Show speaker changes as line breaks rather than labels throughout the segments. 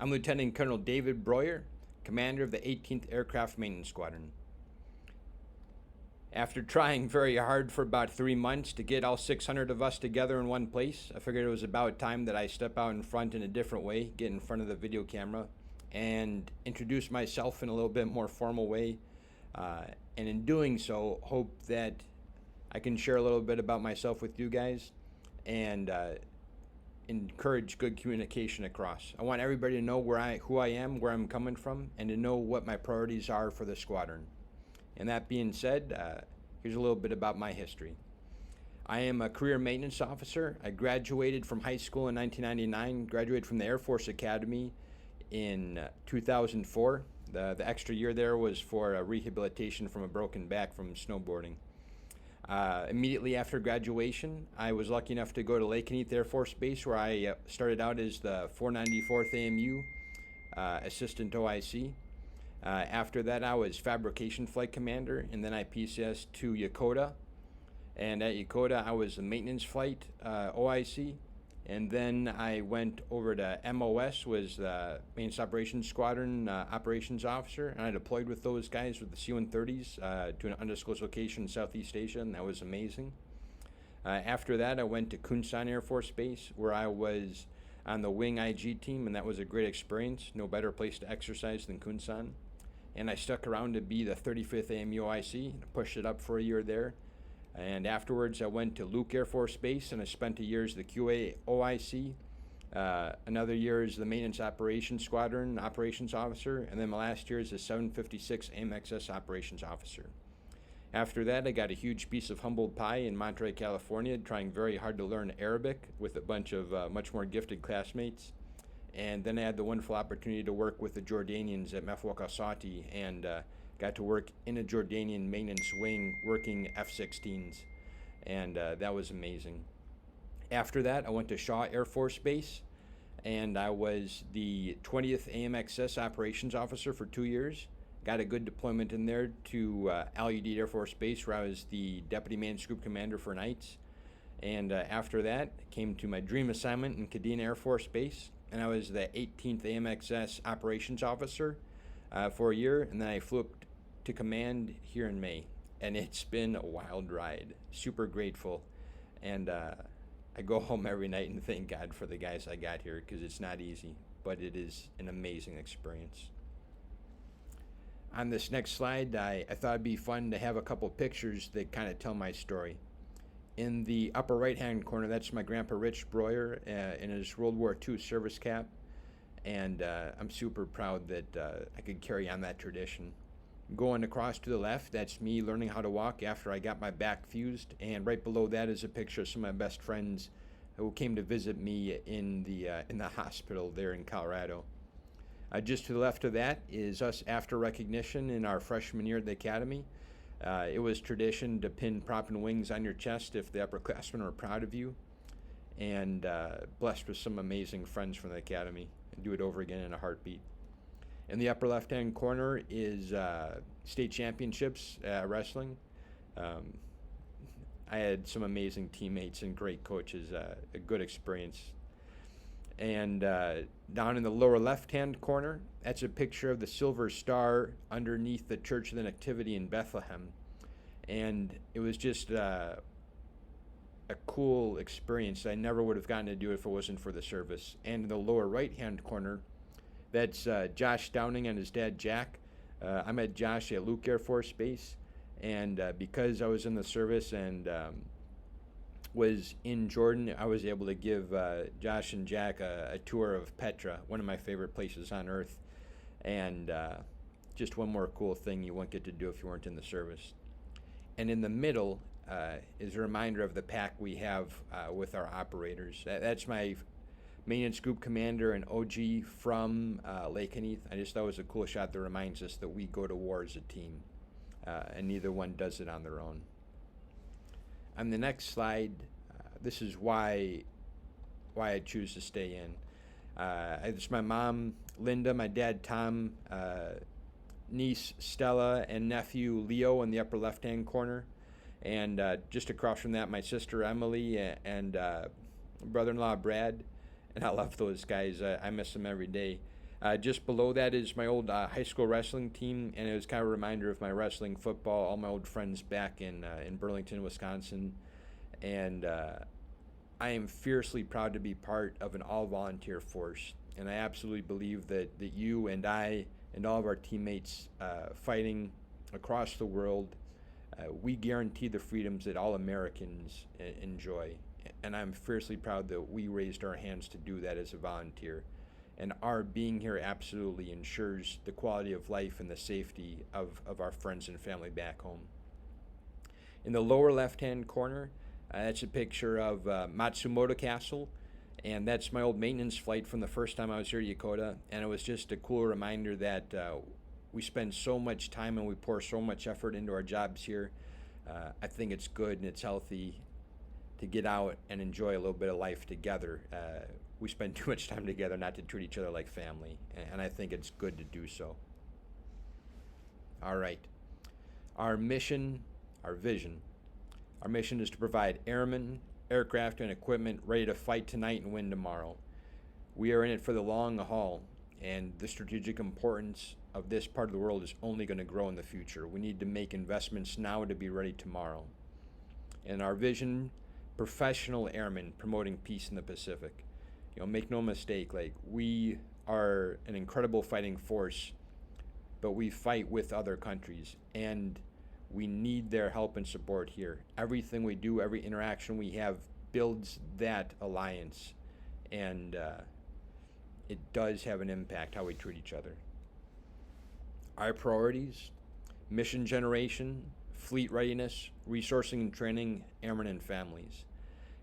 I'm Lieutenant Colonel David Breuer, Commander of the 18th Aircraft Maintenance Squadron. After trying very hard for about 3 months to get all 600 of us together in one place, I figured it was about time that I step out in front in a different way, get in front of the video camera, and introduce myself in a little bit more formal way. And in doing so, hope that I can share a little bit about myself with you guys and encourage good communication across. I want everybody to know who I am, where I'm coming from, and to know what my priorities are for the squadron. And that being said, here's a little bit about my history. I am a career maintenance officer. I graduated from high school in 1999, graduated from the Air Force Academy in 2004. The extra year there was for rehabilitation from a broken back from snowboarding. Immediately after graduation, I was lucky enough to go to Lakenheath Air Force Base, where I started out as the 494th AMU Assistant OIC. After that, I was Fabrication Flight Commander, and then I PCS to Yokota. And at Yokota, I was the Maintenance Flight OIC. And then I went over to MOS, was the Maintenance Operations Squadron Operations Officer, and I deployed with those guys with the C-130s to an undisclosed location in Southeast Asia, and that was amazing. After that, I went to Kunsan Air Force Base, where I was on the Wing IG team, and that was a great experience. No better place to exercise than Kunsan. And I stuck around to be the 35th AMU OIC, pushed it up for a year there. And afterwards, I went to Luke Air Force Base, and I spent a year as the QA OIC, another year as the Maintenance Operations Squadron Operations Officer, and then my last year as the 756 AMXS Operations Officer. After that, I got a huge piece of humbled pie in Monterey, California, trying very hard to learn Arabic with a bunch of much more gifted classmates. And then I had the wonderful opportunity to work with the Jordanians at Mefwak Asati, and got to work in a Jordanian maintenance wing working F-16s, and that was amazing. After that, I went to Shaw Air Force Base, and I was the 20th AMXS Operations Officer for 2 years. Got a good deployment in there to Al Udeid Air Force Base, where I was the Deputy Maintenance Group Commander for nights. And after that, came to my dream assignment in Kadena Air Force Base, and I was the 18th AMXS Operations Officer for a year, and then I flew up to command here in May, and it's been a wild ride. Super grateful, and I go home every night and thank God for the guys I got here, because it's not easy, but it is an amazing experience. On this next slide, I thought it'd be fun to have a couple pictures that kind of tell my story. In the upper right-hand corner, that's my grandpa Rich Breuer in his World War II service cap, and I'm super proud that I could carry on that tradition. Going across to the left, that's me learning how to walk after I got my back fused, and right below that is a picture of some of my best friends who came to visit me in the hospital there in Colorado. Just to the left of that is us after recognition in our freshman year at the academy. It was tradition to pin prop and wings on your chest if the upperclassmen were proud of you, and blessed with some amazing friends from the academy, and do it over again in a heartbeat. In the upper left-hand corner is state championships wrestling. I had some amazing teammates and great coaches, a good experience. And down in the lower left-hand corner, that's a picture of the Silver Star underneath the Church of the Nativity in Bethlehem. And it was just a cool experience. I never would have gotten to do it if it wasn't for the service. And in the lower right-hand corner, that's Josh Downing and his dad, Jack. I met Josh at Luke Air Force Base, and because I was in the service and was in Jordan, I was able to give Josh and Jack a tour of Petra, one of my favorite places on earth, and just one more cool thing you won't get to do if you weren't in the service. And in the middle is a reminder of the pack we have with our operators. That's my maintenance group commander and OG from Lakenheath. I just thought it was a cool shot that reminds us that we go to war as a team, and neither one does it on their own. On the next slide, this is why I choose to stay in. It's my mom, Linda, my dad, Tom, niece, Stella, and nephew, Leo, in the upper left-hand corner. And just across from that, my sister, Emily, and brother-in-law, Brad. And I love those guys. I miss them every day. Just below that is my old high school wrestling team, and it was kind of a reminder of my wrestling, football, all my old friends back in Burlington, Wisconsin. And I am fiercely proud to be part of an all-volunteer force, and I absolutely believe that you and I and all of our teammates fighting across the world, we guarantee the freedoms that all Americans enjoy. And I'm fiercely proud that we raised our hands to do that as a volunteer. And our being here absolutely ensures the quality of life and the safety of our friends and family back home. In the lower left-hand corner, that's a picture of Matsumoto Castle, and that's my old maintenance flight from the first time I was here at Yokota, and it was just a cool reminder that we spend so much time and we pour so much effort into our jobs here. I think it's good and it's healthy to get out and enjoy a little bit of life together. We spend too much time together not to treat each other like family, and I think it's good to do so. All right. Our mission, our vision. Our mission is to provide airmen, aircraft, and equipment ready to fight tonight and win tomorrow. We are in it for the long haul, and the strategic importance of this part of the world is only going to grow in the future. We need to make investments now to be ready tomorrow. And our vision, professional airmen promoting peace in the Pacific. Make no mistake, we are an incredible fighting force, but we fight with other countries, and we need their help and support here. Everything we do, every interaction we have builds that alliance, and it does have an impact how we treat each other. Our priorities: mission generation, fleet readiness, resourcing and training, airmen and families.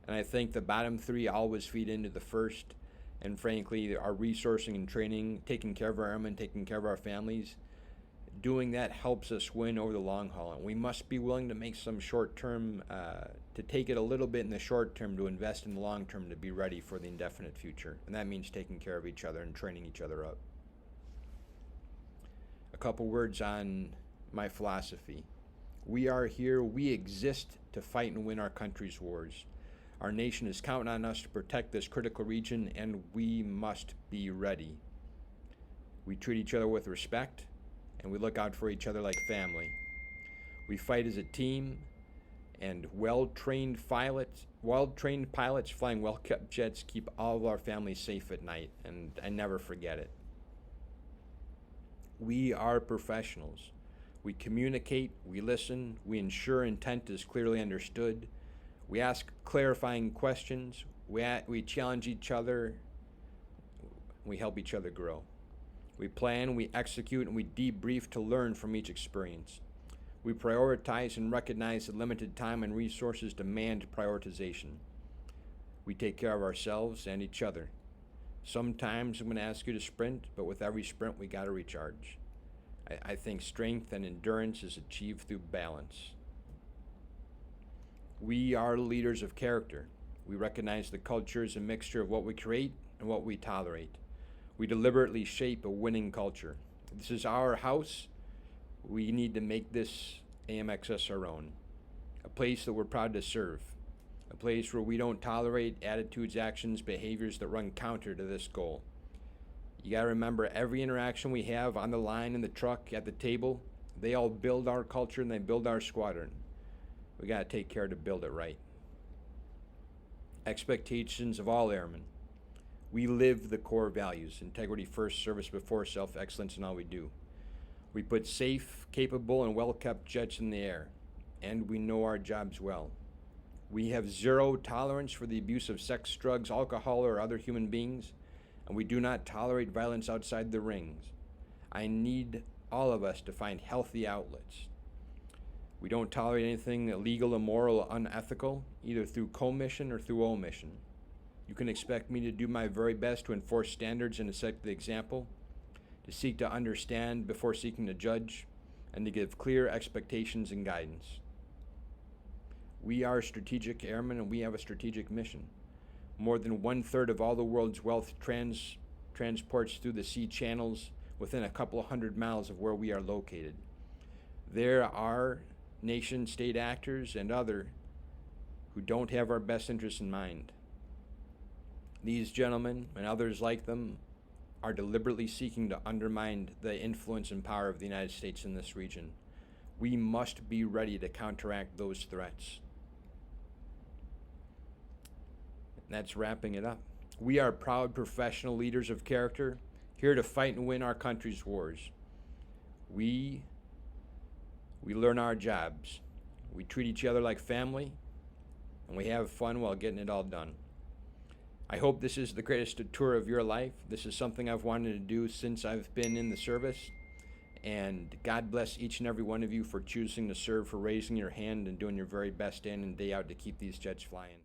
And I think the bottom three always feed into the first, and frankly, our resourcing and training, taking care of our airmen, taking care of our families, doing that helps us win over the long haul. And we must be willing to make some short-term, to take it a little bit in the short term to invest in the long term to be ready for the indefinite future. And that means taking care of each other and training each other up. A couple words on my philosophy. We are here, we exist to fight and win our country's wars. Our nation is counting on us to protect this critical region, and we must be ready. We treat each other with respect, and we look out for each other like family. We fight as a team, and well-trained pilots flying well-kept jets keep all of our families safe at night, and I never forget it. We are professionals. We communicate, we listen, we ensure intent is clearly understood. We ask clarifying questions, we challenge each other, we help each other grow. We plan, we execute, and we debrief to learn from each experience. We prioritize and recognize that limited time and resources demand prioritization. We take care of ourselves and each other. Sometimes I'm going to ask you to sprint, but with every sprint we got to recharge. I think strength and endurance is achieved through balance. We are leaders of character. We recognize the culture is a mixture of what we create and what we tolerate. We deliberately shape a winning culture. This is our house. We need to make this AMXS our own. A place that we're proud to serve. A place where we don't tolerate attitudes, actions, behaviors that run counter to this goal. You gotta remember, every interaction we have on the line, in the truck, at the table, they all build our culture and they build our squadron. We gotta take care to build it right. Expectations of all airmen. We live the core values: integrity first, service before self, excellence in all we do. We put safe, capable, and well-kept jets in the air, and we know our jobs well. We have zero tolerance for the abuse of sex, drugs, alcohol, or other human beings, and we do not tolerate violence outside the rings. I need all of us to find healthy outlets. We don't tolerate anything illegal, immoral, or unethical, either through commission or through omission. You can expect me to do my very best to enforce standards and to set the example, to seek to understand before seeking to judge, and to give clear expectations and guidance. We are strategic airmen, and we have a strategic mission. More than 1/3 of all the world's wealth transports through the sea channels within a couple of 100 miles of where we are located. There are nation-state actors and other who don't have our best interests in mind. These gentlemen and others like them are deliberately seeking to undermine the influence and power of the United States in this region. We must be ready to counteract those threats. And that's wrapping it up. We are proud professional leaders of character, here to fight and win our country's wars. We learn our jobs. We treat each other like family, and we have fun while getting it all done. I hope this is the greatest tour of your life. This is something I've wanted to do since I've been in the service. And God bless each and every one of you for choosing to serve, for raising your hand and doing your very best day in and day out to keep these jets flying.